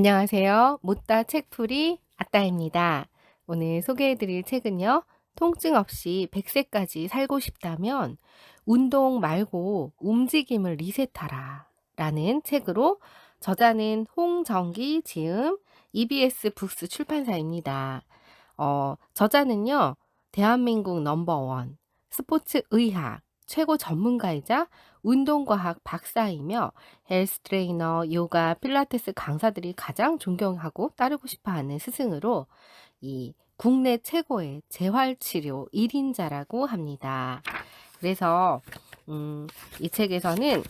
안녕하세요. 못다 책풀이 아따입니다. 오늘 소개해드릴 책은요. 통증 없이 100세까지 살고 싶다면 운동 말고 움직임을 리셋하라 라는 책으로 저자는 홍정기 지음 EBS 북스 출판사입니다. 저자는요. 대한민국 넘버원 스포츠 의학 최고 전문가이자 운동과학 박사이며 헬스 트레이너, 요가, 필라테스 강사들이 가장 존경하고 따르고 싶어하는 스승으로 이 국내 최고의 재활치료 1인자라고 합니다. 그래서 이 책에서는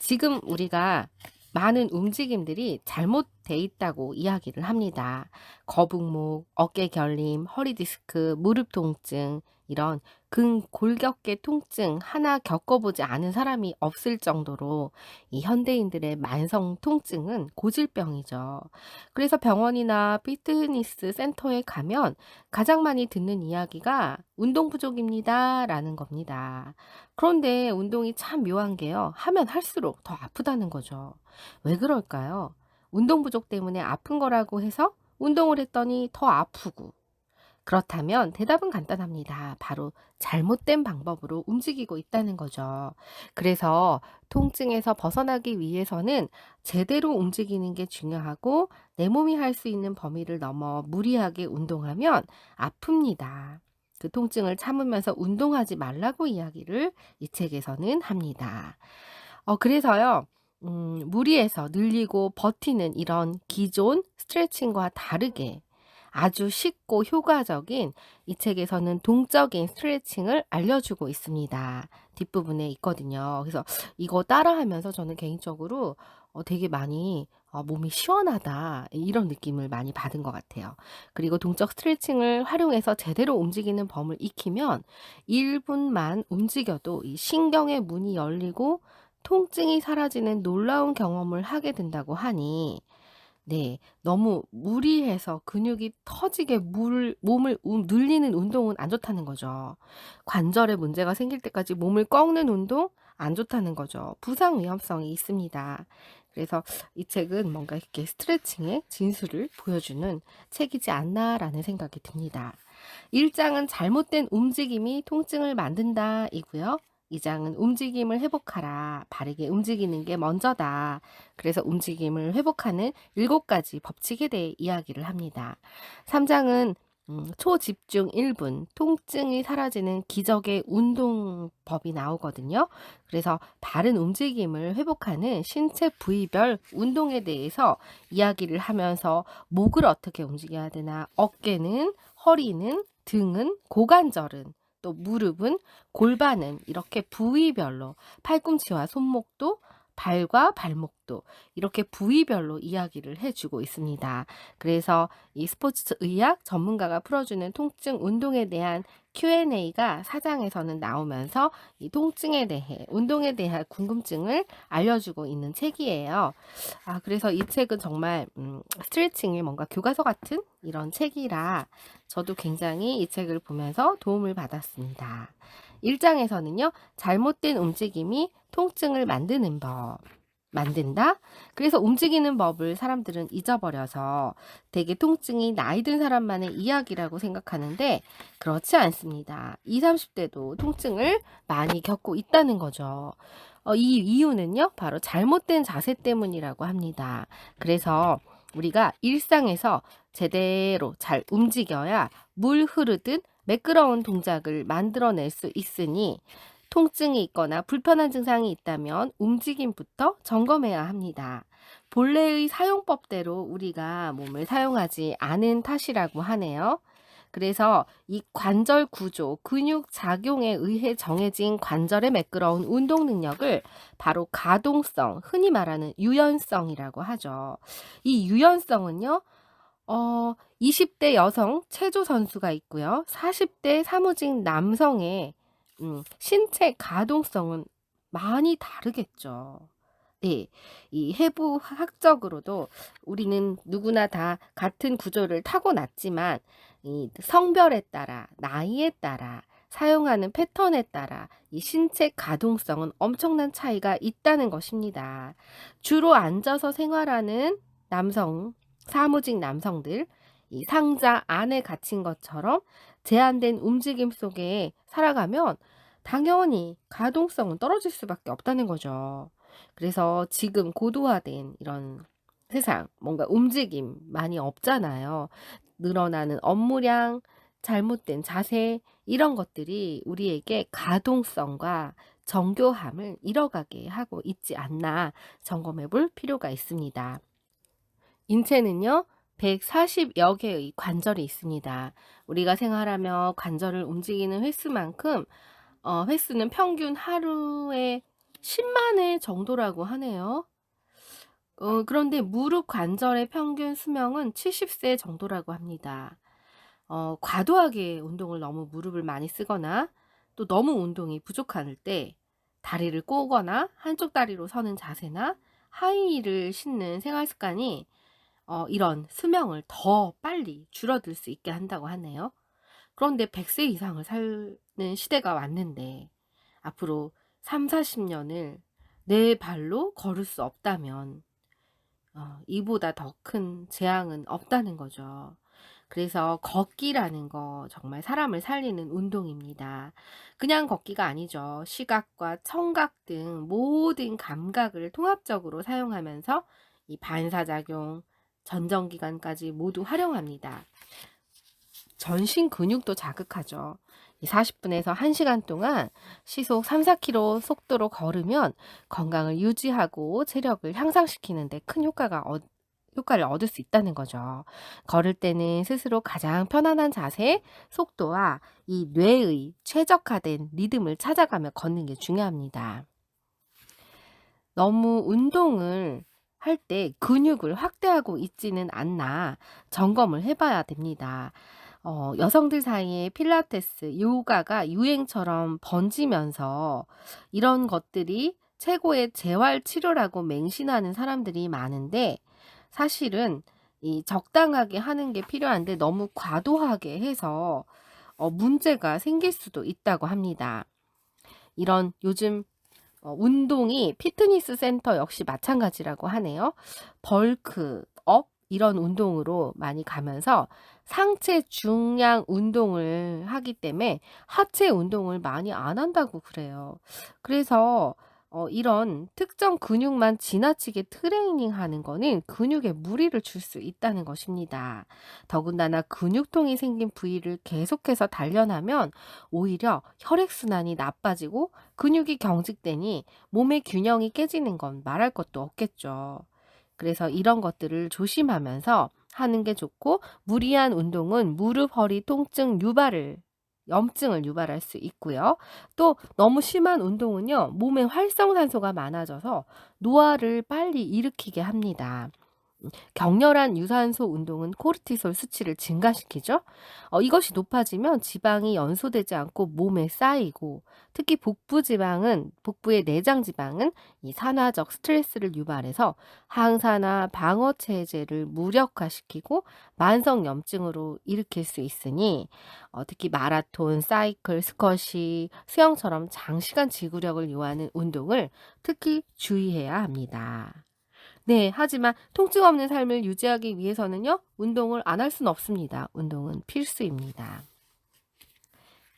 지금 우리가 많은 움직임들이 잘못돼 있다고 이야기를 합니다. 거북목, 어깨 결림, 허리 디스크, 무릎 통증, 이런 근골격계 통증 하나 겪어보지 않은 사람이 없을 정도로 이 현대인들의 만성 통증은 고질병이죠. 그래서 병원이나 피트니스 센터에 가면 가장 많이 듣는 이야기가 운동 부족입니다 라는 겁니다. 그런데 운동이 참 묘한 게요. 하면 할수록 더 아프다는 거죠. 왜 그럴까요? 운동 부족 때문에 아픈 거라고 해서 운동을 했더니 더 아프고. 그렇다면 대답은 간단합니다. 바로 잘못된 방법으로 움직이고 있다는 거죠. 그래서 통증에서 벗어나기 위해서는 제대로 움직이는 게 중요하고 내 몸이 할 수 있는 범위를 넘어 무리하게 운동하면 아픕니다. 그 통증을 참으면서 운동하지 말라고 이야기를 이 책에서는 합니다. 그래서요. 무리해서 늘리고 버티는 이런 기존 스트레칭과 다르게 아주 쉽고 효과적인 이 책에서는 동적인 스트레칭을 알려주고 있습니다. 뒷부분에 있거든요. 그래서 이거 따라하면서 저는 개인적으로 되게 많이 몸이 시원하다 이런 느낌을 많이 받은 것 같아요. 그리고 동적 스트레칭을 활용해서 제대로 움직이는 범을 익히면 1분만 움직여도 이 신경의 문이 열리고 통증이 사라지는 놀라운 경험을 하게 된다고 하니 네. 너무 무리해서 근육이 터지게 몸을 늘리는 운동은 안 좋다는 거죠. 관절에 문제가 생길 때까지 몸을 꺾는 운동 안 좋다는 거죠. 부상 위험성이 있습니다. 그래서 이 책은 뭔가 이렇게 스트레칭의 진수를 보여주는 책이지 않나라는 생각이 듭니다. 1장은 잘못된 움직임이 통증을 만든다 이고요. 2장은 움직임을 회복하라. 바르게 움직이는 게 먼저다. 그래서 움직임을 회복하는 7가지 법칙에 대해 이야기를 합니다. 3장은 초집중 1분, 통증이 사라지는 기적의 운동법이 나오거든요. 그래서 바른 움직임을 회복하는 신체 부위별 운동에 대해서 이야기를 하면서 목을 어떻게 움직여야 되나, 어깨는, 허리는, 등은, 고관절은, 또 무릎은, 골반은 이렇게 부위별로 팔꿈치와 손목도 발과 발목도 이렇게 부위별로 이야기를 해주고 있습니다. 그래서 이 스포츠 의학 전문가가 풀어주는 통증 운동에 대한 Q&A가 4장에서는 나오면서 이 통증에 대해 운동에 대한 궁금증을 알려주고 있는 책이에요. 그래서 이 책은 정말 스트레칭이 뭔가 교과서 같은 이런 책이라 저도 굉장히 이 책을 보면서 도움을 받았습니다. 1장에서는요. 잘못된 움직임이 통증을 만든다. 그래서 움직이는 법을 사람들은 잊어버려서 되게 통증이 나이 든 사람만의 이야기라고 생각하는데 그렇지 않습니다. 20, 30대도 통증을 많이 겪고 있다는 거죠. 이 이유는요. 바로 잘못된 자세 때문이라고 합니다. 그래서 우리가 일상에서 제대로 잘 움직여야 물 흐르듯 매끄러운 동작을 만들어낼 수 있으니 통증이 있거나 불편한 증상이 있다면 움직임부터 점검해야 합니다. 본래의 사용법대로 우리가 몸을 사용하지 않은 탓이라고 하네요. 그래서 이 관절 구조, 근육 작용에 의해 정해진 관절의 매끄러운 운동 능력을 바로 가동성, 흔히 말하는 유연성이라고 하죠. 이 유연성은요, 20대 여성 체조 선수가 있고요. 40대 사무직 남성의 신체 가동성은 많이 다르겠죠. 네. 이 해부학적으로도 우리는 누구나 다 같은 구조를 타고났지만 이 성별에 따라, 나이에 따라, 사용하는 패턴에 따라 이 신체 가동성은 엄청난 차이가 있다는 것입니다. 주로 앉아서 생활하는 사무직 남성들, 이 상자 안에 갇힌 것처럼 제한된 움직임 속에 살아가면 당연히 가동성은 떨어질 수밖에 없다는 거죠. 그래서 지금 고도화된 이런 세상, 뭔가 움직임 많이 없잖아요. 늘어나는 업무량, 잘못된 자세, 이런 것들이 우리에게 가동성과 정교함을 잃어가게 하고 있지 않나 점검해 볼 필요가 있습니다. 인체는요, 140여 개의 관절이 있습니다. 우리가 생활하며 관절을 움직이는 횟수만큼 횟수는 평균 하루에 10만 회 정도라고 하네요. 그런데 무릎 관절의 평균 수명은 70세 정도라고 합니다. 과도하게 운동을 너무 무릎을 많이 쓰거나 또 너무 운동이 부족할 때 다리를 꼬거나 한쪽 다리로 서는 자세나 하이힐을 신는 생활 습관이 이런 수명을 더 빨리 줄어들 수 있게 한다고 하네요. 그런데 100세 이상을 사는 시대가 왔는데 앞으로 30-40년을 내 발로 걸을 수 없다면 이보다 더 큰 재앙은 없다는 거죠. 그래서 걷기라는 거 정말 사람을 살리는 운동입니다. 그냥 걷기가 아니죠. 시각과 청각 등 모든 감각을 통합적으로 사용하면서 이 반사작용, 전정기관까지 모두 활용합니다. 전신 근육도 자극하죠. 40분에서 1시간 동안 시속 3-4km 속도로 걸으면 건강을 유지하고 체력을 향상시키는 데 큰 효과를 얻을 수 있다는 거죠. 걸을 때는 스스로 가장 편안한 자세, 속도와 이 뇌의 최적화된 리듬을 찾아가며 걷는 게 중요합니다. 너무 운동을 할 때 근육을 확대하고 있지는 않나 점검을 해봐야 됩니다. 여성들 사이에 필라테스, 요가가 유행처럼 번지면서 이런 것들이 최고의 재활 치료라고 맹신하는 사람들이 많은데 사실은 이 적당하게 하는 게 필요한데 너무 과도하게 해서 문제가 생길 수도 있다고 합니다. 이런 요즘 운동이 피트니스 센터 역시 마찬가지라고 하네요. 벌크업 이런 운동으로 많이 가면서 상체 중량 운동을 하기 때문에 하체 운동을 많이 안 한다고 그래요. 그래서 이런 특정 근육만 지나치게 트레이닝하는 거는 근육에 무리를 줄 수 있다는 것입니다. 더군다나 근육통이 생긴 부위를 계속해서 단련하면 오히려 혈액순환이 나빠지고 근육이 경직되니 몸의 균형이 깨지는 건 말할 것도 없겠죠. 그래서 이런 것들을 조심하면서 하는 게 좋고 무리한 운동은 무릎, 허리 통증 염증을 유발할 수 있고요. 또 너무 심한 운동은요, 몸에 활성산소가 많아져서 노화를 빨리 일으키게 합니다. 격렬한 유산소 운동은 코르티솔 수치를 증가시키죠. 이것이 높아지면 지방이 연소되지 않고 몸에 쌓이고 특히 복부의 내장 지방은 이 산화적 스트레스를 유발해서 항산화 방어 체제를 무력화시키고 만성 염증으로 일으킬 수 있으니 특히 마라톤, 사이클, 스쿼시, 수영처럼 장시간 지구력을 요하는 운동을 특히 주의해야 합니다. 네, 하지만 통증 없는 삶을 유지하기 위해서는요, 운동을 안 할 수는 없습니다. 운동은 필수입니다.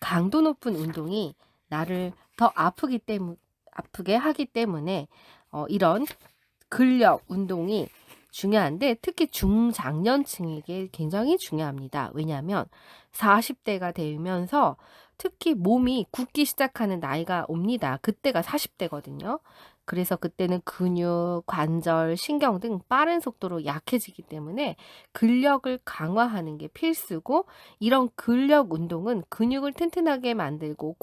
강도 높은 운동이 나를 더 아프게 하기 때문에 이런 근력 운동이 중요한데 특히 중장년층에게 굉장히 중요합니다. 왜냐하면 40대가 되면서 특히 몸이 굳기 시작하는 나이가 옵니다. 그때가 40대거든요. 그래서 그때는 근육, 관절, 신경 등 빠른 속도로 약해지기 때문에 근력을 강화하는 게 필수고 이런 근력 운동은 근육을 튼튼하게 만들고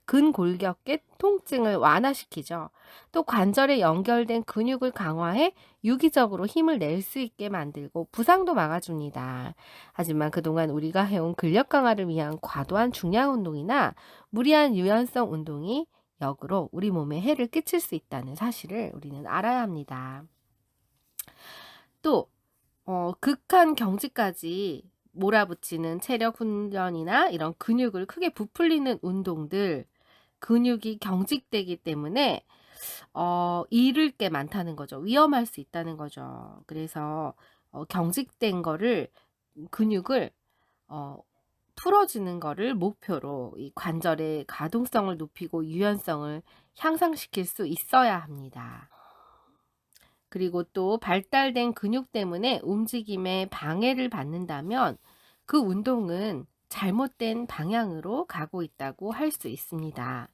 근골격계 통증을 완화시키죠. 또 관절에 연결된 근육을 강화해 유기적으로 힘을 낼 수 있게 만들고 부상도 막아줍니다. 하지만 그동안 우리가 해온 근력 강화를 위한 과도한 중량 운동이나 무리한 유연성 운동이 역으로 우리 몸에 해를 끼칠 수 있다는 사실을 우리는 알아야 합니다. 또 극한 경지까지 몰아붙이는 체력 훈련이나 이런 근육을 크게 부풀리는 운동들 근육이 경직되기 때문에 잃을 게 많다는 거죠. 위험할 수 있다는 거죠. 그래서 경직된 거를 근육을 어 풀어주는 거를 목표로 이 관절의 가동성을 높이고 유연성을 향상시킬 수 있어야 합니다. 그리고 또 발달된 근육 때문에 움직임에 방해를 받는다면 그 운동은 잘못된 방향으로 가고 있다고 할 수 있습니다.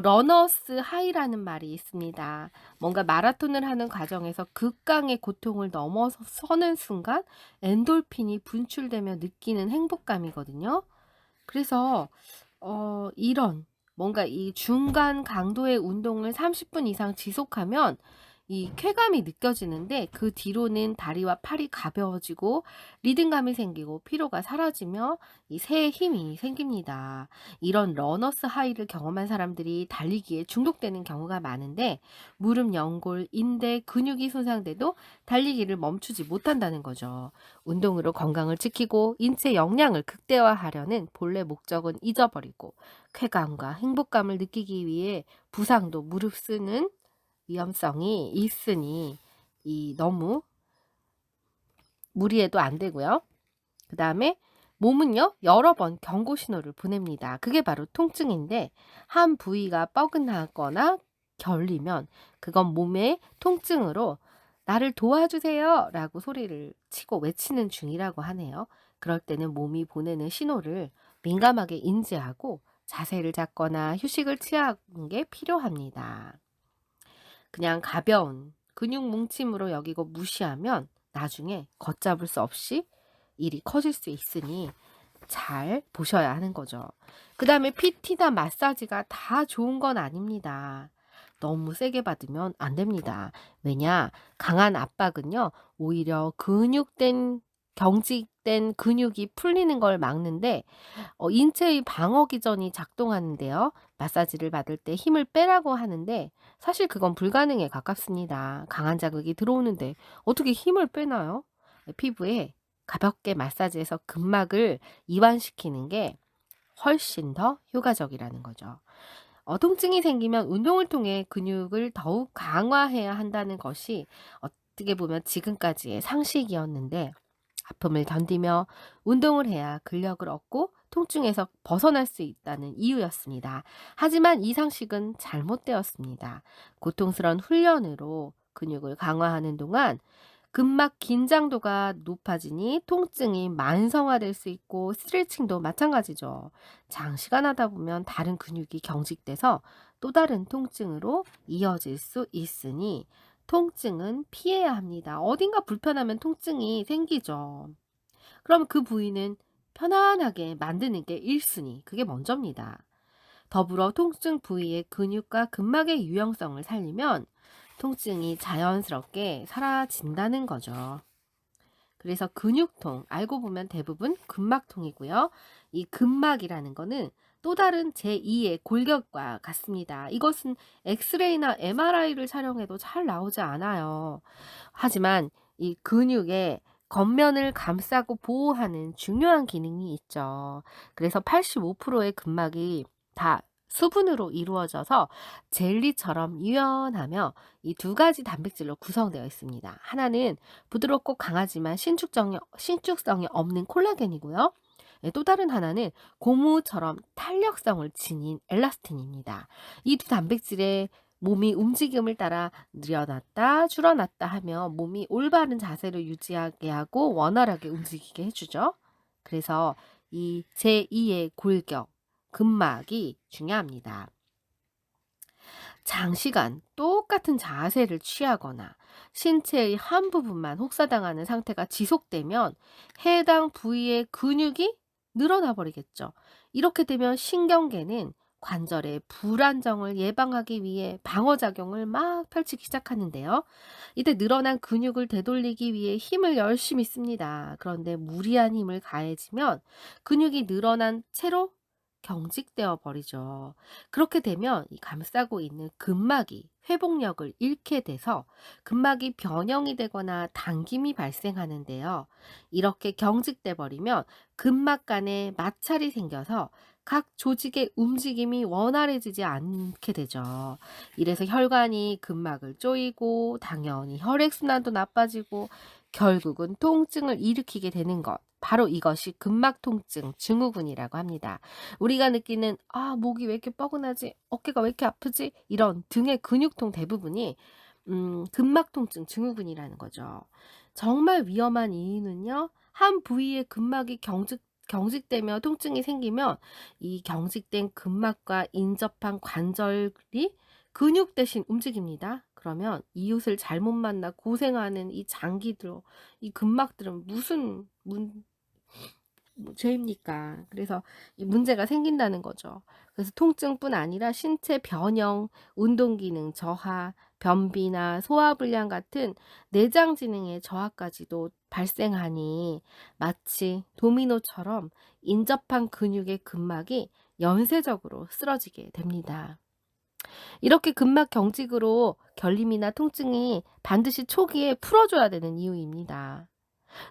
러너스 하이라는 말이 있습니다. 뭔가 마라톤을 하는 과정에서 극강의 고통을 넘어서는 순간 엔돌핀이 분출되며 느끼는 행복감이거든요. 그래서 이런 뭔가 이 중간 강도의 운동을 30분 이상 지속하면 이 쾌감이 느껴지는데 그 뒤로는 다리와 팔이 가벼워지고 리듬감이 생기고 피로가 사라지며 이 새의 힘이 생깁니다. 이런 러너스 하이를 경험한 사람들이 달리기에 중독되는 경우가 많은데 무릎, 연골, 인대, 근육이 손상돼도 달리기를 멈추지 못한다는 거죠. 운동으로 건강을 지키고 인체 역량을 극대화하려는 본래 목적은 잊어버리고 쾌감과 행복감을 느끼기 위해 부상도 무릅쓰는 위험성이 있으니 너무 무리해도 안 되고요. 그 다음에 몸은요 여러 번 경고 신호를 보냅니다. 그게 바로 통증인데 한 부위가 뻐근하거나 결리면 그건 몸의 통증으로 나를 도와주세요 라고 소리를 치고 외치는 중이라고 하네요. 그럴 때는 몸이 보내는 신호를 민감하게 인지하고 자세를 잡거나 휴식을 취하는 게 필요합니다. 그냥 가벼운 근육 뭉침으로 여기고 무시하면 나중에 걷잡을 수 없이 일이 커질 수 있으니 잘 보셔야 하는 거죠. 그 다음에 PT나 마사지가 다 좋은 건 아닙니다. 너무 세게 받으면 안 됩니다. 왜냐? 강한 압박은요, 오히려 경직된 근육이 풀리는 걸 막는데, 인체의 방어 기전이 작동하는데요. 마사지를 받을 때 힘을 빼라고 하는데, 사실 그건 불가능에 가깝습니다. 강한 자극이 들어오는데, 어떻게 힘을 빼나요? 피부에 가볍게 마사지해서 근막을 이완시키는 게 훨씬 더 효과적이라는 거죠. 통증이 생기면 운동을 통해 근육을 더욱 강화해야 한다는 것이 어떻게 보면 지금까지의 상식이었는데 아픔을 견디며 운동을 해야 근력을 얻고 통증에서 벗어날 수 있다는 이유였습니다. 하지만 이 상식은 잘못되었습니다. 고통스러운 훈련으로 근육을 강화하는 동안 근막 긴장도가 높아지니 통증이 만성화될 수 있고 스트레칭도 마찬가지죠. 장시간 하다 보면 다른 근육이 경직돼서 또 다른 통증으로 이어질 수 있으니 통증은 피해야 합니다. 어딘가 불편하면 통증이 생기죠. 그럼 그 부위는 편안하게 만드는 게 1순위, 그게 먼저입니다. 더불어 통증 부위의 근육과 근막의 유연성을 살리면 통증이 자연스럽게 사라진다는 거죠. 그래서 근육통, 알고 보면 대부분 근막통이고요. 이 근막이라는 거는 또 다른 제2의 골격과 같습니다. 이것은 엑스레이나 MRI를 촬영해도 잘 나오지 않아요. 하지만 이 근육의 겉면을 감싸고 보호하는 중요한 기능이 있죠. 그래서 85%의 근막이 다 수분으로 이루어져서 젤리처럼 유연하며 이 두 가지 단백질로 구성되어 있습니다. 하나는 부드럽고 강하지만 신축성이 없는 콜라겐이고요. 또 다른 하나는 고무처럼 탄력성을 지닌 엘라스틴입니다. 이 두 단백질의 몸이 움직임을 따라 늘어났다 줄어났다 하며 몸이 올바른 자세를 유지하게 하고 원활하게 움직이게 해주죠. 그래서 이 제2의 골격, 근막이 중요합니다. 장시간 똑같은 자세를 취하거나 신체의 한 부분만 혹사당하는 상태가 지속되면 해당 부위의 근육이 늘어나 버리겠죠. 이렇게 되면 신경계는 관절의 불안정을 예방하기 위해 방어작용을 막 펼치기 시작하는데요. 이때 늘어난 근육을 되돌리기 위해 힘을 열심히 씁니다. 그런데 무리한 힘을 가해지면 근육이 늘어난 채로 경직되어 버리죠. 그렇게 되면 이 감싸고 있는 근막이 회복력을 잃게 돼서 근막이 변형이 되거나 당김이 발생하는데요. 이렇게 경직돼 버리면 근막 간에 마찰이 생겨서 각 조직의 움직임이 원활해지지 않게 되죠. 이래서 혈관이 근막을 조이고 당연히 혈액순환도 나빠지고 결국은 통증을 일으키게 되는 것. 바로 이것이 근막 통증 증후군이라고 합니다. 우리가 느끼는 목이 왜 이렇게 뻐근하지? 어깨가 왜 이렇게 아프지? 이런 등의 근육통 대부분이 근막 통증 증후군이라는 거죠. 정말 위험한 이유는요. 한 부위의 근막이 경직되며 통증이 생기면 이 경직된 근막과 인접한 관절이 근육 대신 움직입니다. 그러면 이웃을 잘못 만나 고생하는 이 장기들, 이 근막들은 무슨 죄입니까? 그래서 이 문제가 생긴다는 거죠. 그래서 통증뿐 아니라 신체 변형, 운동 기능 저하, 변비나 소화불량 같은 내장 기능의 저하까지도 발생하니 마치 도미노처럼 인접한 근육의 근막이 연쇄적으로 쓰러지게 됩니다. 이렇게 근막 경직으로 결림이나 통증이 반드시 초기에 풀어줘야 되는 이유입니다.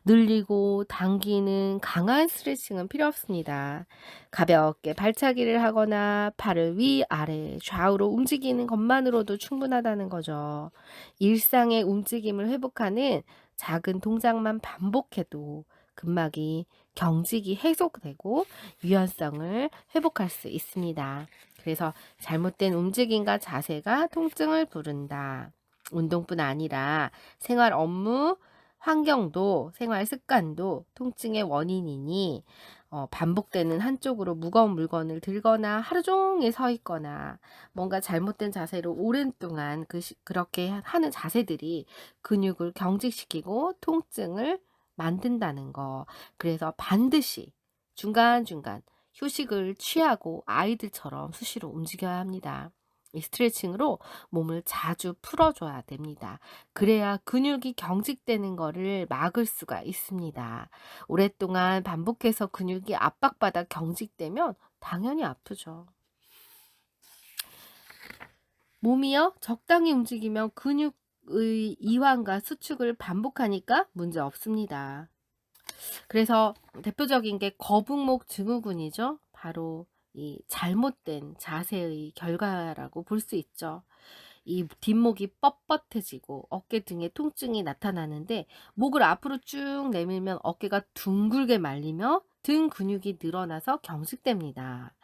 늘리고 당기는 강한 스트레칭은 필요 없습니다. 가볍게 발차기를 하거나 팔을 위아래 좌우로 움직이는 것만으로도 충분하다는 거죠. 일상의 움직임을 회복하는 작은 동작만 반복해도 근막이 경직이 해소되고 유연성을 회복할 수 있습니다. 그래서 잘못된 움직임과 자세가 통증을 부른다. 운동뿐 아니라 생활 업무, 환경도 생활 습관도 통증의 원인이니 반복되는 한쪽으로 무거운 물건을 들거나 하루 종일 서 있거나 뭔가 잘못된 자세로 오랜 동안 그렇게 하는 자세들이 근육을 경직시키고 통증을 만든다는 거. 그래서 반드시 중간중간 휴식을 취하고 아이들처럼 수시로 움직여야 합니다. 이 스트레칭으로 몸을 자주 풀어줘야 됩니다. 그래야 근육이 경직되는 거를 막을 수가 있습니다. 오랫동안 반복해서 근육이 압박받아 경직되면 당연히 아프죠. 몸이요, 적당히 움직이면 근육의 이완과 수축을 반복하니까 문제 없습니다. 그래서 대표적인 게 거북목 증후군이죠. 바로 이 잘못된 자세의 결과라고 볼 수 있죠. 이 뒷목이 뻣뻣해지고 어깨 등에 통증이 나타나는데 목을 앞으로 쭉 내밀면 어깨가 둥글게 말리며 등 근육이 늘어나서 경직됩니다.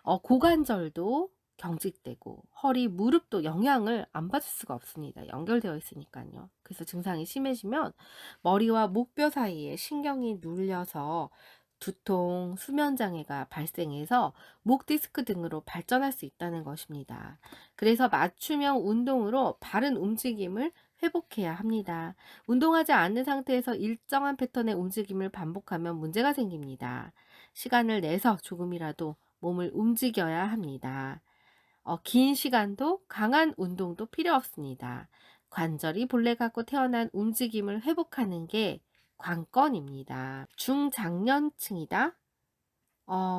고관절도 경직되고 허리, 무릎도 영향을 안 받을 수가 없습니다. 연결되어 있으니까요. 그래서 증상이 심해지면 머리와 목뼈 사이에 신경이 눌려서 두통, 수면장애가 발생해서 목 디스크 등으로 발전할 수 있다는 것입니다. 그래서 맞춤형 운동으로 바른 움직임을 회복해야 합니다. 운동하지 않는 상태에서 일정한 패턴의 움직임을 반복하면 문제가 생깁니다. 시간을 내서 조금이라도 몸을 움직여야 합니다. 긴 시간도 강한 운동도 필요 없습니다. 관절이 본래 갖고 태어난 움직임을 회복하는 게 관건입니다. 중장년층이다.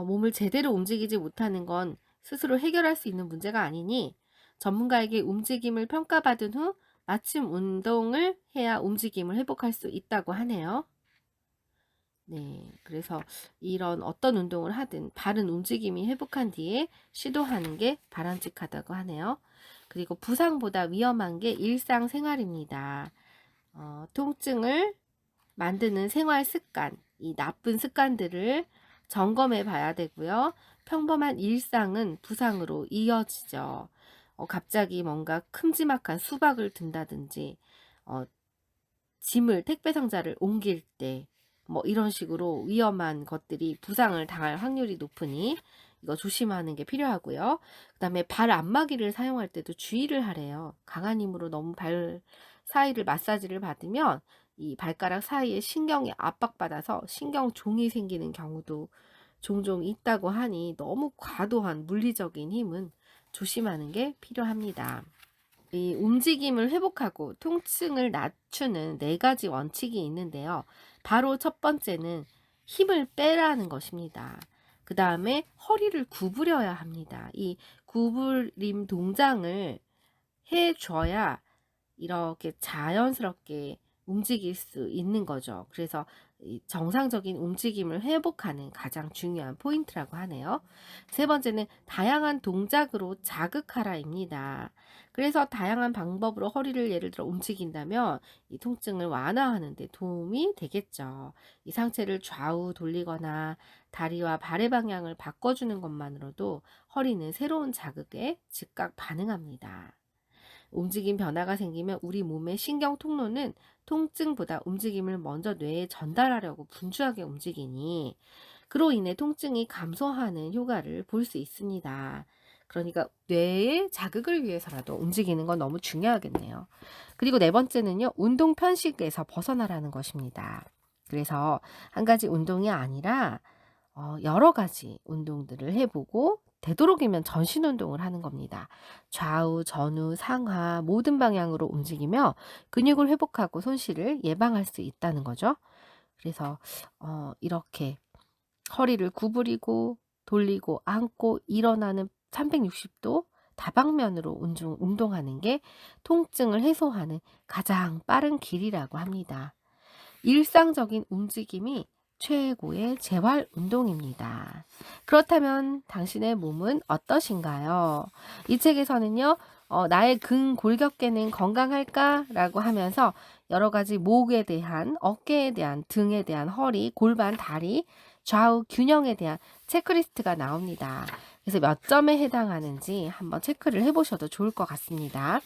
몸을 제대로 움직이지 못하는 건 스스로 해결할 수 있는 문제가 아니니 전문가에게 움직임을 평가받은 후 맞춤 운동을 해야 움직임을 회복할 수 있다고 하네요. 네, 그래서 이런 어떤 운동을 하든 바른 움직임이 회복한 뒤에 시도하는 게 바람직하다고 하네요. 그리고 부상보다 위험한 게 일상생활입니다. 통증을 만드는 생활 습관, 이 나쁜 습관들을 점검해 봐야 되고요. 평범한 일상은 부상으로 이어지죠. 갑자기 뭔가 큼지막한 수박을 든다든지, 짐을, 택배 상자를 옮길 때, 뭐 이런 식으로 위험한 것들이 부상을 당할 확률이 높으니 이거 조심하는 게 필요하고요. 그 다음에 발 안마기를 사용할 때도 주의를 하래요. 강한 힘으로 너무 발 사이를 마사지를 받으면 이 발가락 사이에 신경이 압박받아서 신경종이 생기는 경우도 종종 있다고 하니 너무 과도한 물리적인 힘은 조심하는 게 필요합니다. 이 움직임을 회복하고 통증을 낮추는 4가지 원칙이 있는데요. 바로 첫 번째는 힘을 빼라는 것입니다. 그 다음에 허리를 구부려야 합니다. 이 구부림 동작을 해줘야 이렇게 자연스럽게 움직일 수 있는 거죠. 그래서 이 정상적인 움직임을 회복하는 가장 중요한 포인트라고 하네요. 세 번째는 다양한 동작으로 자극하라입니다. 그래서 다양한 방법으로 허리를 예를 들어 움직인다면 이 통증을 완화하는 데 도움이 되겠죠. 이 상체를 좌우 돌리거나 다리와 발의 방향을 바꿔주는 것만으로도 허리는 새로운 자극에 즉각 반응합니다. 움직임 변화가 생기면 우리 몸의 신경 통로는 통증보다 움직임을 먼저 뇌에 전달하려고 분주하게 움직이니 그로 인해 통증이 감소하는 효과를 볼 수 있습니다. 그러니까 뇌의 자극을 위해서라도 움직이는 건 너무 중요하겠네요. 그리고 네 번째는요, 운동 편식에서 벗어나라는 것입니다. 그래서 한 가지 운동이 아니라 여러 가지 운동들을 해보고 되도록이면 전신 운동을 하는 겁니다. 좌우, 전후, 상하 모든 방향으로 움직이며 근육을 회복하고 손실을 예방할 수 있다는 거죠. 그래서 이렇게 허리를 구부리고 돌리고 앉고 일어나는 360도 다방면으로 운동하는 게 통증을 해소하는 가장 빠른 길이라고 합니다. 일상적인 움직임이 최고의 재활 운동입니다. 그렇다면 당신의 몸은 어떠신가요? 이 책에서는요, 나의 근골격계는 건강할까? 라고 하면서 여러 가지 목에 대한, 어깨에 대한, 등에 대한, 허리, 골반, 다리, 좌우 균형에 대한 체크리스트가 나옵니다. 그래서 몇 점에 해당하는지 한번 체크를 해보셔도 좋을 것 같습니다.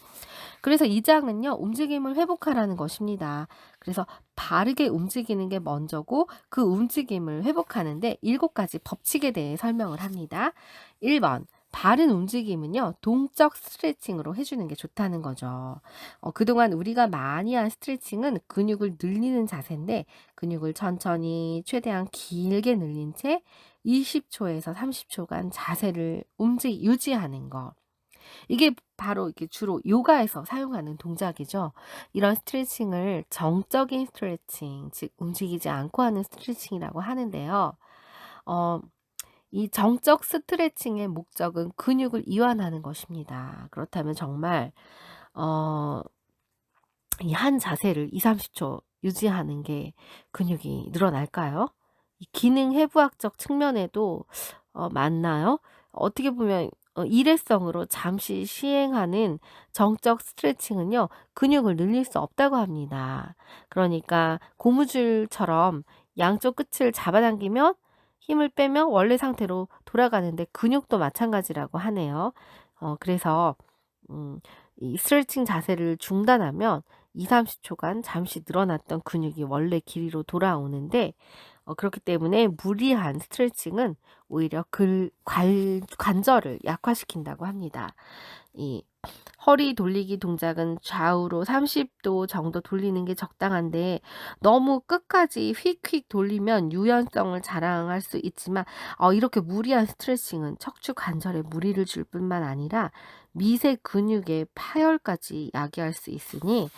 그래서 이 장은요, 움직임을 회복하라는 것입니다. 그래서 바르게 움직이는 게 먼저고 그 움직임을 회복하는데 7가지 법칙에 대해 설명을 합니다. 1번, 바른 움직임은요, 동적 스트레칭으로 해주는 게 좋다는 거죠. 그동안 우리가 많이 한 스트레칭은 근육을 늘리는 자세인데 근육을 천천히 최대한 길게 늘린 채 20초에서 30초간 자세를 유지하는 거. 이게 바로 이렇게 주로 요가에서 사용하는 동작이죠. 이런 스트레칭을 정적인 스트레칭, 즉 움직이지 않고 하는 스트레칭이라고 하는데요. 어, 이 정적 스트레칭의 목적은 근육을 이완하는 것입니다. 그렇다면 정말 이 한 자세를 2, 30초 유지하는 게 근육이 늘어날까요? 이 기능 해부학적 측면에도 맞나요? 어떻게 보면 일회성으로 잠시 시행하는 정적 스트레칭은요, 근육을 늘릴 수 없다고 합니다. 그러니까 고무줄처럼 양쪽 끝을 잡아당기면 힘을 빼면 원래 상태로 돌아가는데 근육도 마찬가지라고 하네요. 그래서 이 스트레칭 자세를 중단하면 2, 30초간 잠시 늘어났던 근육이 원래 길이로 돌아오는데 그렇기 때문에 무리한 스트레칭은 오히려 관절을 약화시킨다고 합니다. 이 허리 돌리기 동작은 좌우로 30도 정도 돌리는 게 적당한데 너무 끝까지 휙휙 돌리면 유연성을 자랑할 수 있지만 이렇게 무리한 스트레칭은 척추 관절에 무리를 줄 뿐만 아니라 미세 근육의 파열까지 야기할 수 있으니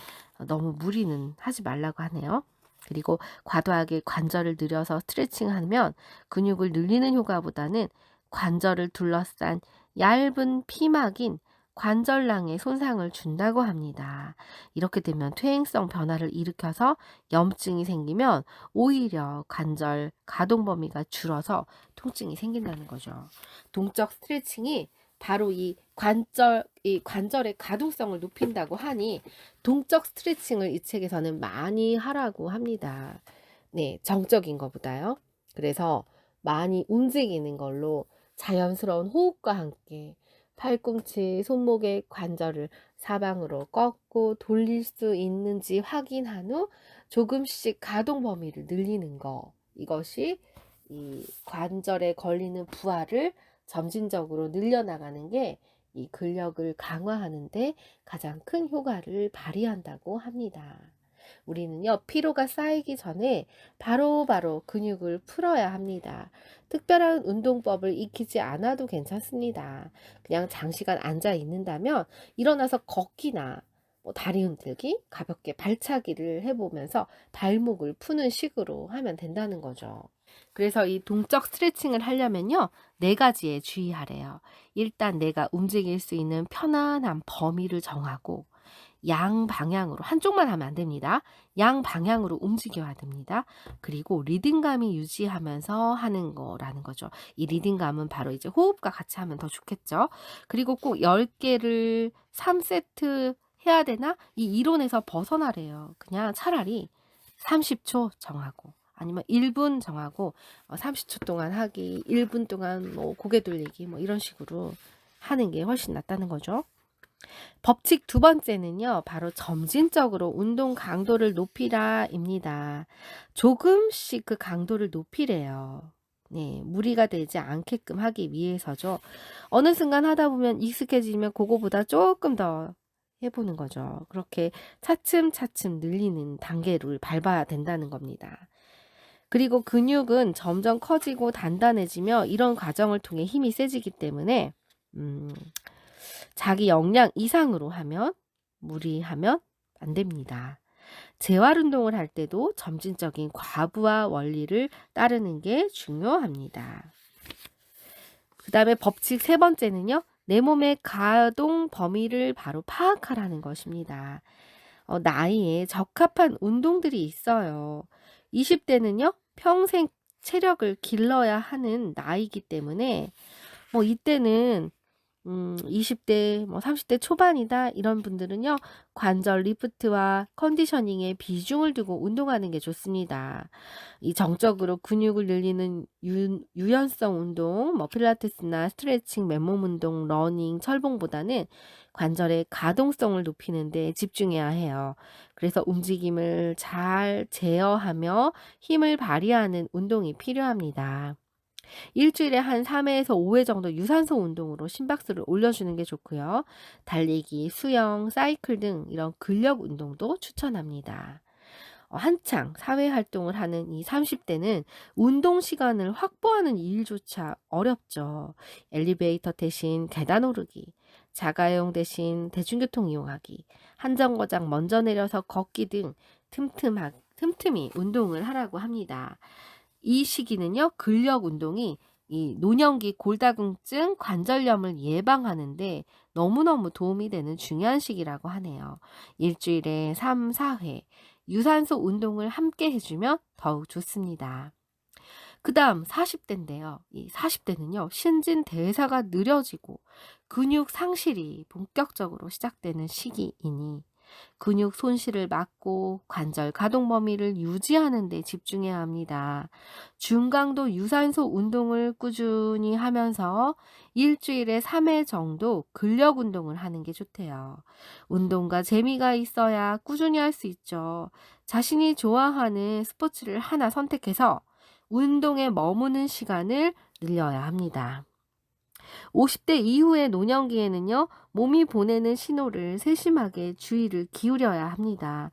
너무 무리는 하지 말라고 하네요. 그리고 과도하게 관절을 늘려서 스트레칭하면 근육을 늘리는 효과보다는 관절을 둘러싼 얇은 피막인 관절낭에 손상을 준다고 합니다. 이렇게 되면 퇴행성 변화를 일으켜서 염증이 생기면 오히려 관절 가동 범위가 줄어서 통증이 생긴다는 거죠. 동적 스트레칭이 바로 이 관절의 가동성을 높인다고 하니 동적 스트레칭을 이 책에서는 많이 하라고 합니다. 네, 정적인 것보다요. 그래서 많이 움직이는 걸로 자연스러운 호흡과 함께 팔꿈치, 손목의 관절을 사방으로 꺾고 돌릴 수 있는지 확인한 후 조금씩 가동 범위를 늘리는 거. 이것이 이 관절에 걸리는 부하를 점진적으로 늘려나가는 게 이 근력을 강화하는데 가장 큰 효과를 발휘한다고 합니다. 우리는요, 피로가 쌓이기 전에 바로바로 근육을 풀어야 합니다. 특별한 운동법을 익히지 않아도 괜찮습니다. 그냥 장시간 앉아 있는다면 일어나서 걷기나 다리 흔들기, 가볍게 발차기를 해보면서 발목을 푸는 식으로 하면 된다는 거죠. 그래서 이 동적 스트레칭을 하려면요, 4가지에 주의하래요. 일단 내가 움직일 수 있는 편안한 범위를 정하고 양방향으로 한쪽만 하면 안 됩니다. 양방향으로 움직여야 됩니다. 그리고 리듬감이 유지하면서 하는 거라는 거죠. 이 리듬감은 바로 이제 호흡과 같이 하면 더 좋겠죠. 그리고 꼭 10개를 3세트 해야 되나? 이 이론에서 벗어나래요. 그냥 차라리 30초 정하고 아니면 1분 정하고 30초 동안 하기, 1분 동안 뭐 고개 돌리기 뭐 이런 식으로 하는 게 훨씬 낫다는 거죠. 법칙 두 번째는요, 바로 점진적으로 운동 강도를 높이라입니다. 조금씩 그 강도를 높이래요. 네, 무리가 되지 않게끔 하기 위해서죠. 어느 순간 하다 보면 익숙해지면 그거보다 조금 더 해보는 거죠. 그렇게 차츰차츰 늘리는 단계를 밟아야 된다는 겁니다. 그리고 근육은 점점 커지고 단단해지며 이런 과정을 통해 힘이 세지기 때문에 자기 역량 이상으로 하면 무리하면 안 됩니다. 재활 운동을 할 때도 점진적인 과부하 원리를 따르는 게 중요합니다. 그 다음에 법칙 세 번째는요. 내 몸의 가동 범위를 바로 파악하라는 것입니다. 나이에 적합한 운동들이 있어요. 20대는요. 평생 체력을 길러야 하는 나이이기 때문에 뭐 이때는 20대, 뭐 30대 초반이다 이런 분들은요. 관절 리프트와 컨디셔닝에 비중을 두고 운동하는 게 좋습니다. 이 정적으로 근육을 늘리는 유연성 운동, 뭐 필라테스나 스트레칭, 맨몸 운동, 러닝, 철봉보다는 관절의 가동성을 높이는 데 집중해야 해요. 그래서 움직임을 잘 제어하며 힘을 발휘하는 운동이 필요합니다. 일주일에 한 3회에서 5회 정도 유산소 운동으로 심박수를 올려주는 게 좋고요. 달리기, 수영, 사이클 등 이런 근력 운동도 추천합니다. 한창 사회 활동을 하는 이 30대는 운동 시간을 확보하는 일조차 어렵죠. 엘리베이터 대신 계단 오르기, 자가용 대신 대중교통 이용하기, 한 정거장 먼저 내려서 걷기 등 틈틈이 운동을 하라고 합니다. 이 시기는요, 근력 운동이 이 노년기 골다공증 관절염을 예방하는데 너무너무 도움이 되는 중요한 시기라고 하네요. 일주일에 3, 4회 유산소 운동을 함께 해주면 더욱 좋습니다. 그 다음 40대인데요. 이 40대는요, 신진대사가 느려지고 근육 상실이 본격적으로 시작되는 시기이니 근육 손실을 막고 관절 가동 범위를 유지하는 데 집중해야 합니다. 중강도 유산소 운동을 꾸준히 하면서 일주일에 3회 정도 근력 운동을 하는 게 좋대요. 운동과 재미가 있어야 꾸준히 할 수 있죠. 자신이 좋아하는 스포츠를 하나 선택해서 운동에 머무는 시간을 늘려야 합니다. 50대 이후의 노년기에는요, 몸이 보내는 신호를 세심하게 주의를 기울여야 합니다.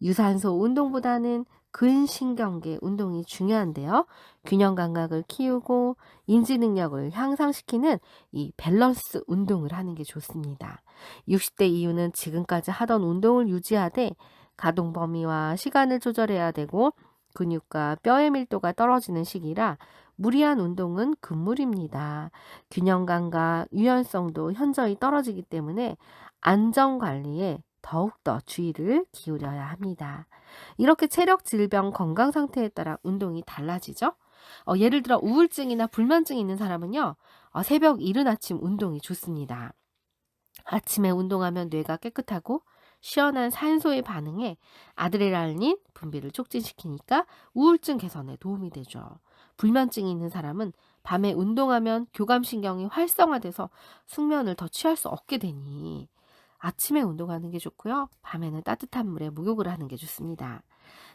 유산소 운동보다는 근신경계 운동이 중요한데요. 균형 감각을 키우고 인지 능력을 향상시키는 이 밸런스 운동을 하는 게 좋습니다. 60대 이후는 지금까지 하던 운동을 유지하되 가동 범위와 시간을 조절해야 되고 근육과 뼈의 밀도가 떨어지는 시기라 무리한 운동은 금물입니다. 균형감과 유연성도 현저히 떨어지기 때문에 안전관리에 더욱더 주의를 기울여야 합니다. 이렇게 체력, 질병, 건강 상태에 따라 운동이 달라지죠. 예를 들어 우울증이나 불면증이 있는 사람은요. 새벽 이른 아침 운동이 좋습니다. 아침에 운동하면 뇌가 깨끗하고 시원한 산소에 반응해 아드레날린 분비를 촉진시키니까 우울증 개선에 도움이 되죠. 불면증이 있는 사람은 밤에 운동하면 교감신경이 활성화돼서 숙면을 더 취할 수 없게 되니 아침에 운동하는 게 좋고요. 밤에는 따뜻한 물에 목욕을 하는 게 좋습니다.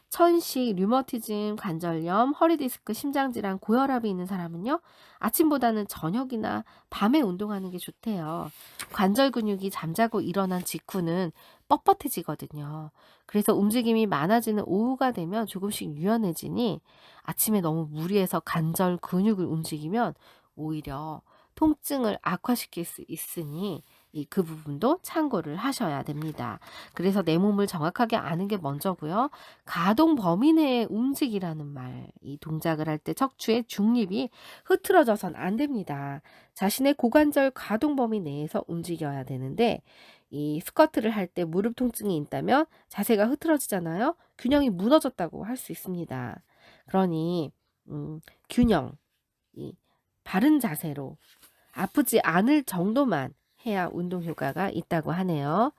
천식, 류머티즘, 관절염, 허리디스크, 심장질환, 고혈압이 있는 사람은요. 아침보다는 저녁이나 밤에 운동하는 게 좋대요. 관절 근육이 잠자고 일어난 직후는 뻣뻣해지거든요. 그래서 움직임이 많아지는 오후가 되면 조금씩 유연해지니 아침에 너무 무리해서 관절 근육을 움직이면 오히려 통증을 악화시킬 수 있으니 그 부분도 참고를 하셔야 됩니다. 그래서 내 몸을 정확하게 아는 게 먼저고요. 가동 범위 내에 움직이라는 말, 이 동작을 할 때 척추의 중립이 흐트러져선 안 됩니다. 자신의 고관절 가동 범위 내에서 움직여야 되는데 이 스쿼트를 할 때 무릎 통증이 있다면 자세가 흐트러지잖아요. 균형이 무너졌다고 할 수 있습니다. 그러니 균형, 이 바른 자세로 아프지 않을 정도만 해야 운동 효과가 있다고 하네요.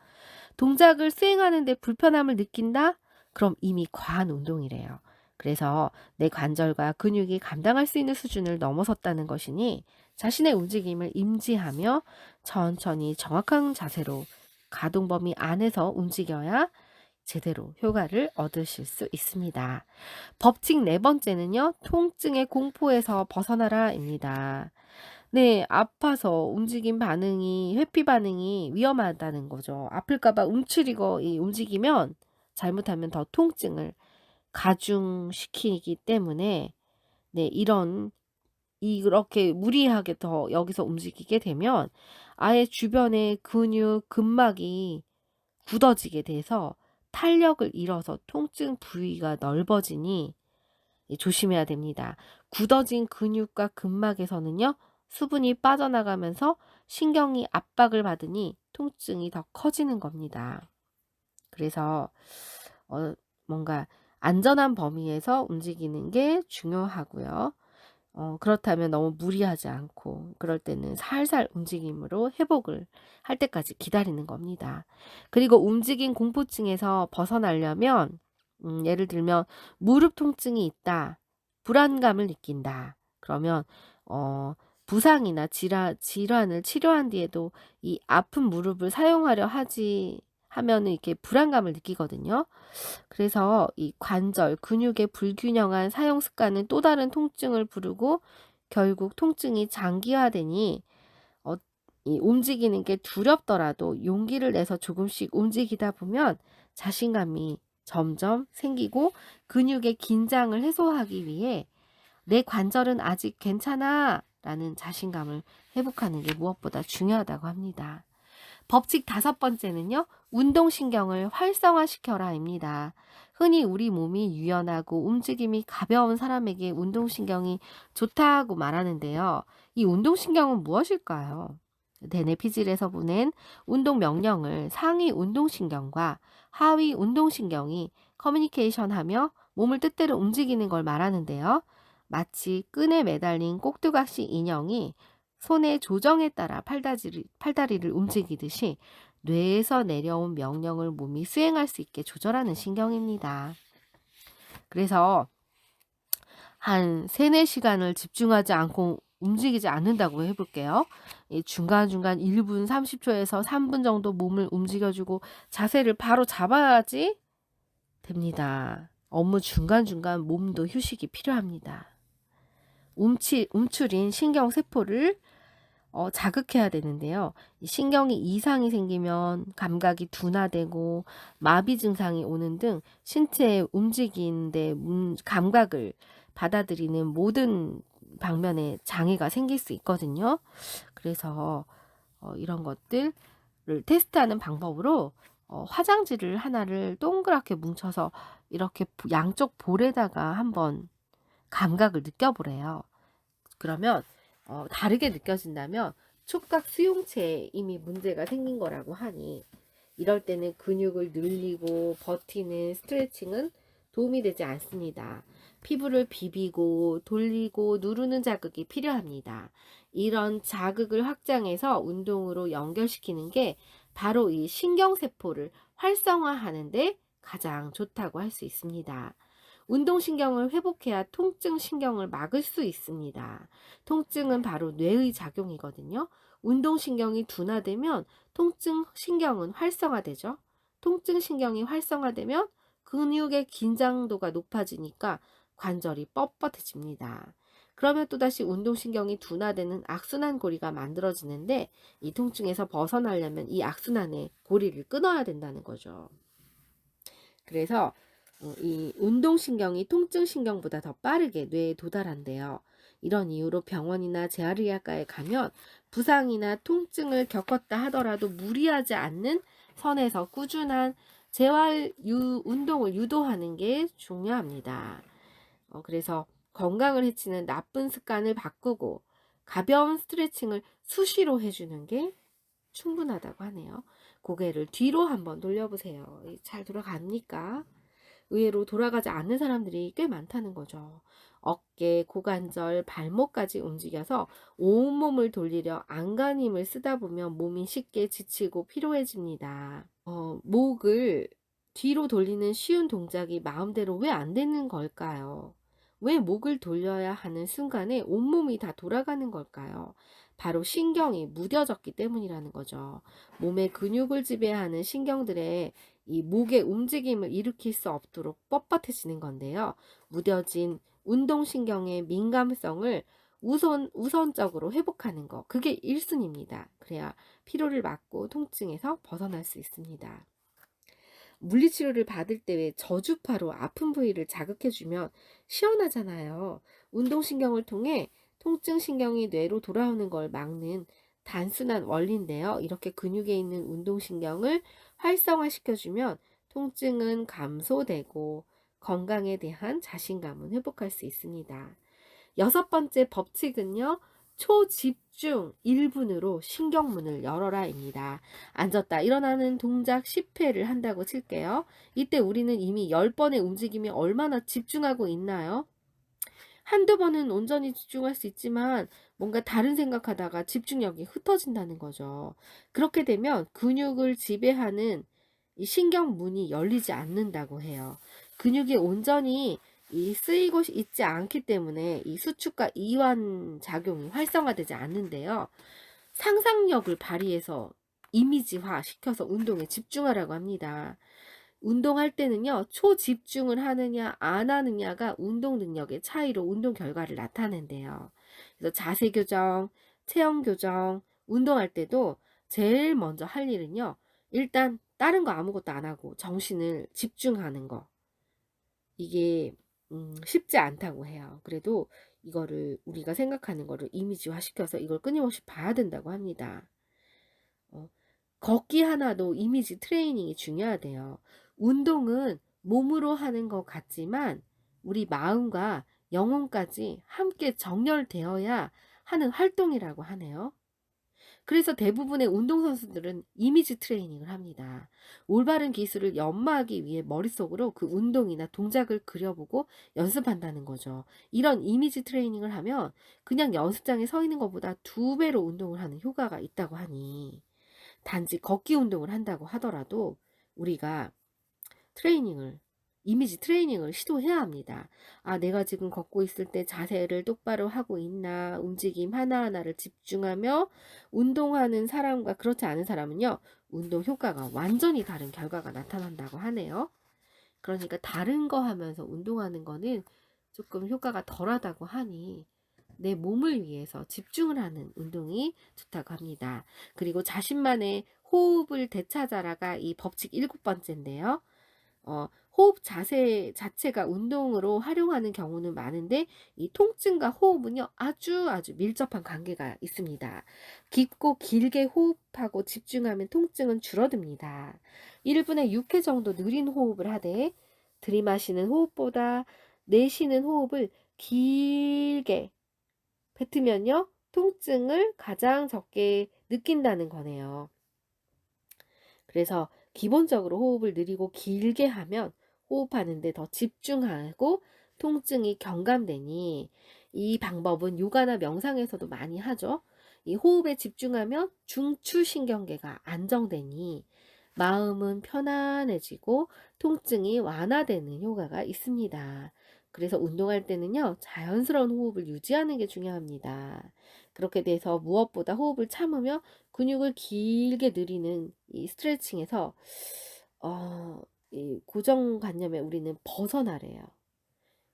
동작을 수행하는데 불편함을 느낀다? 그럼 이미 과한 운동이래요. 그래서 내 관절과 근육이 감당할 수 있는 수준을 넘어섰다는 것이니 자신의 움직임을 임지하며 천천히 정확한 자세로 가동 범위 안에서 움직여야 제대로 효과를 얻으실 수 있습니다. 법칙 네 번째는요. 통증의 공포에서 벗어나라입니다. 네, 아파서 움직임 반응이 회피 반응이 위험하다는 거죠. 아플까 봐 움츠리고 움직이면 잘못하면 더 통증을 가중시키기 때문에 네, 이렇게 무리하게 더 여기서 움직이게 되면 아예 주변의 근육, 근막이 굳어지게 돼서 탄력을 잃어서 통증 부위가 넓어지니 조심해야 됩니다. 굳어진 근육과 근막에서는요, 수분이 빠져나가면서 신경이 압박을 받으니 통증이 더 커지는 겁니다. 그래서 뭔가 안전한 범위에서 움직이는 게 중요하고요. 그렇다면 너무 무리하지 않고 그럴 때는 살살 움직임으로 회복을 할 때까지 기다리는 겁니다. 그리고 움직임 공포증에서 벗어나려면 예를 들면 무릎 통증이 있다. 불안감을 느낀다. 그러면 부상이나 질환을 치료한 뒤에도 이 아픈 무릎을 사용하려 하면은 이렇게 불안감을 느끼거든요. 그래서 이 관절, 근육의 불균형한 사용 습관은 또 다른 통증을 부르고 결국 통증이 장기화되니 이 움직이는 게 두렵더라도 용기를 내서 조금씩 움직이다 보면 자신감이 점점 생기고 근육의 긴장을 해소하기 위해 내 관절은 아직 괜찮아 라는 자신감을 회복하는 게 무엇보다 중요하다고 합니다. 법칙 다섯 번째는요. 운동신경을 활성화시켜라입니다. 흔히 우리 몸이 유연하고 움직임이 가벼운 사람에게 운동신경이 좋다고 말하는데요. 이 운동신경은 무엇일까요? 대뇌 피질에서 보낸 운동 명령을 상위 운동신경과 하위 운동신경이 커뮤니케이션하며 몸을 뜻대로 움직이는 걸 말하는데요. 마치 끈에 매달린 꼭두각시 인형이 손의 조정에 따라 팔다리를 움직이듯이 뇌에서 내려온 명령을 몸이 수행할 수 있게 조절하는 신경입니다. 그래서 한 3, 4시간을 집중하지 않고 움직이지 않는다고 해볼게요. 중간중간 1분 30초에서 3분 정도 몸을 움직여주고 자세를 바로 잡아야지 됩니다. 업무 중간중간 몸도 휴식이 필요합니다. 움츠린 신경세포를 자극해야 되는데요. 신경이 이상이 생기면 감각이 둔화되고 마비 증상이 오는 등 신체의 움직이는데 감각을 받아들이는 모든 방면에 장애가 생길 수 있거든요. 그래서 이런 것들을 테스트하는 방법으로 화장지를 하나를 동그랗게 뭉쳐서 이렇게 양쪽 볼에다가 한번 감각을 느껴보래요. 그러면 다르게 느껴진다면 촉각 수용체에 이미 문제가 생긴 거라고 하니 이럴 때는 근육을 늘리고 버티는 스트레칭은 도움이 되지 않습니다. 피부를 비비고 돌리고 누르는 자극이 필요합니다. 이런 자극을 확장해서 운동으로 연결시키는 게 바로 이 신경세포를 활성화하는데 가장 좋다고 할 수 있습니다. 운동신경을 회복해야 통증신경을 막을 수 있습니다. 통증은 바로 뇌의 작용이거든요. 운동신경이 둔화되면 통증신경은 활성화되죠. 통증신경이 활성화되면 근육의 긴장도가 높아지니까 관절이 뻣뻣해집니다. 그러면 또다시 운동신경이 둔화되는 악순환 고리가 만들어지는데 이 통증에서 벗어나려면 이 악순환의 고리를 끊어야 된다는 거죠. 그래서 이 운동신경이 통증신경보다 더 빠르게 뇌에 도달한대요. 이런 이유로 병원이나 재활의학과에 가면 부상이나 통증을 겪었다 하더라도 무리하지 않는 선에서 꾸준한 운동을 유도하는 게 중요합니다. 그래서 건강을 해치는 나쁜 습관을 바꾸고 가벼운 스트레칭을 수시로 해주는 게 충분하다고 하네요. 고개를 뒤로 한번 돌려보세요. 잘 돌아갑니까? 의외로 돌아가지 않는 사람들이 꽤 많다는 거죠. 어깨, 고관절, 발목까지 움직여서 온몸을 돌리려 안간힘을 쓰다 보면 몸이 쉽게 지치고 피로해집니다. 목을 뒤로 돌리는 쉬운 동작이 마음대로 왜 안 되는 걸까요? 왜 목을 돌려야 하는 순간에 온몸이 다 돌아가는 걸까요? 바로 신경이 무뎌졌기 때문이라는 거죠. 몸의 근육을 지배하는 신경들의 이 목의 움직임을 일으킬 수 없도록 뻣뻣해지는 건데요. 무뎌진 운동신경의 민감성을 우선적으로 회복하는 거. 그게 1순위입니다. 그래야 피로를 막고 통증에서 벗어날 수 있습니다. 물리치료를 받을 때 왜 저주파로 아픈 부위를 자극해주면 시원하잖아요. 운동신경을 통해 통증신경이 뇌로 돌아오는 걸 막는 단순한 원리인데요. 이렇게 근육에 있는 운동신경을 활성화시켜주면 통증은 감소되고 건강에 대한 자신감은 회복할 수 있습니다. 6번째 법칙은요. 초집중 1분으로 신경문을 열어라입니다. 앉았다 일어나는 동작 10회를 한다고 칠게요. 이때 우리는 이미 10번의 움직임이 얼마나 집중하고 있나요? 한두 번은 온전히 집중할 수 있지만 뭔가 다른 생각하다가 집중력이 흩어진다는 거죠. 그렇게 되면 근육을 지배하는 이 신경문이 열리지 않는다고 해요. 근육이 온전히 쓰이고 있지 않기 때문에 이 수축과 이완 작용이 활성화되지 않는데요. 상상력을 발휘해서 이미지화 시켜서 운동에 집중하라고 합니다. 운동할 때는요, 초집중을 하느냐 안 하느냐가 운동 능력의 차이로 운동 결과를 나타낸대요. 그래서 자세 교정, 체형 교정, 운동할 때도 제일 먼저 할 일은요, 일단 다른 거 아무것도 안 하고 정신을 집중하는 거. 이게 쉽지 않다고 해요. 그래도 이거를 우리가 생각하는 거를 이미지화 시켜서 이걸 끊임없이 봐야 된다고 합니다. 걷기 하나도 이미지 트레이닝이 중요하대요. 운동은 몸으로 하는 것 같지만 우리 마음과 영혼까지 함께 정렬되어야 하는 활동이라고 하네요. 그래서 대부분의 운동선수들은 이미지 트레이닝을 합니다. 올바른 기술을 연마하기 위해 머릿속으로 그 운동이나 동작을 그려보고 연습한다는 거죠. 이런 이미지 트레이닝을 하면 그냥 연습장에 서 있는 것보다 2배로 운동을 하는 효과가 있다고 하니 단지 걷기 운동을 한다고 하더라도 우리가 이미지 트레이닝을 시도해야 합니다. 내가 지금 걷고 있을 때 자세를 똑바로 하고 있나, 움직임 하나하나를 집중하며 운동하는 사람과 그렇지 않은 사람은요, 운동 효과가 완전히 다른 결과가 나타난다고 하네요. 그러니까 다른 거 하면서 운동하는 거는 조금 효과가 덜하다고 하니 내 몸을 위해서 집중을 하는 운동이 좋다고 합니다. 그리고 자신만의 호흡을 되찾아라가 이 법칙 7번째인데요. 호흡 자세 자체가 운동으로 활용하는 경우는 많은데 이 통증과 호흡은요 아주 밀접한 관계가 있습니다. 깊고 길게 호흡하고 집중하면 통증은 줄어듭니다. 1분에 6회 정도 느린 호흡을 하되 들이마시는 호흡보다 내쉬는 호흡을 길게 뱉으면요 통증을 가장 적게 느낀다는 거네요. 그래서 기본적으로 호흡을 느리고 길게 하면 호흡하는데 더 집중하고 통증이 경감되니 이 방법은 요가나 명상에서도 많이 하죠. 이 호흡에 집중하면 중추신경계가 안정되니 마음은 편안해지고 통증이 완화되는 효과가 있습니다. 그래서 운동할 때는요, 자연스러운 호흡을 유지하는 게 중요합니다. 그렇게 돼서 무엇보다 호흡을 참으며 근육을 길게 늘리는 이 스트레칭에서 이 고정관념에 우리는 벗어나래요.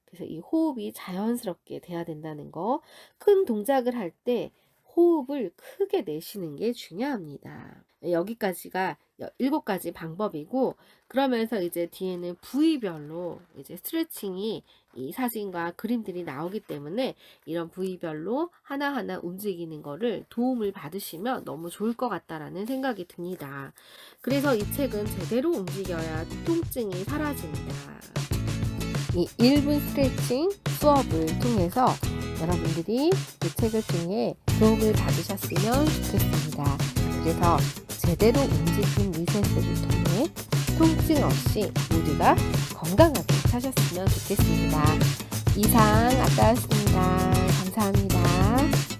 그래서 이 호흡이 자연스럽게 돼야 된다는 거. 큰 동작을 할 때 호흡을 크게 내쉬는 게 중요합니다. 여기까지가 7가지 방법이고, 그러면서 이제 뒤에는 부위별로 이제 스트레칭이 이 사진과 그림들이 나오기 때문에 이런 부위별로 하나하나 움직이는 거를 도움을 받으시면 너무 좋을 것 같다라는 생각이 듭니다. 그래서 이 책은 제대로 움직여야 통증이 사라집니다. 이 1분 스트레칭 수업을 통해서 여러분들이 이 책을 통해 도움을 받으셨으면 좋겠습니다. 그래서 제대로 움직임 리셋을 통해 통증 없이 모두가 건강하게 사셨으면 좋겠습니다. 이상 아까였습니다. 감사합니다.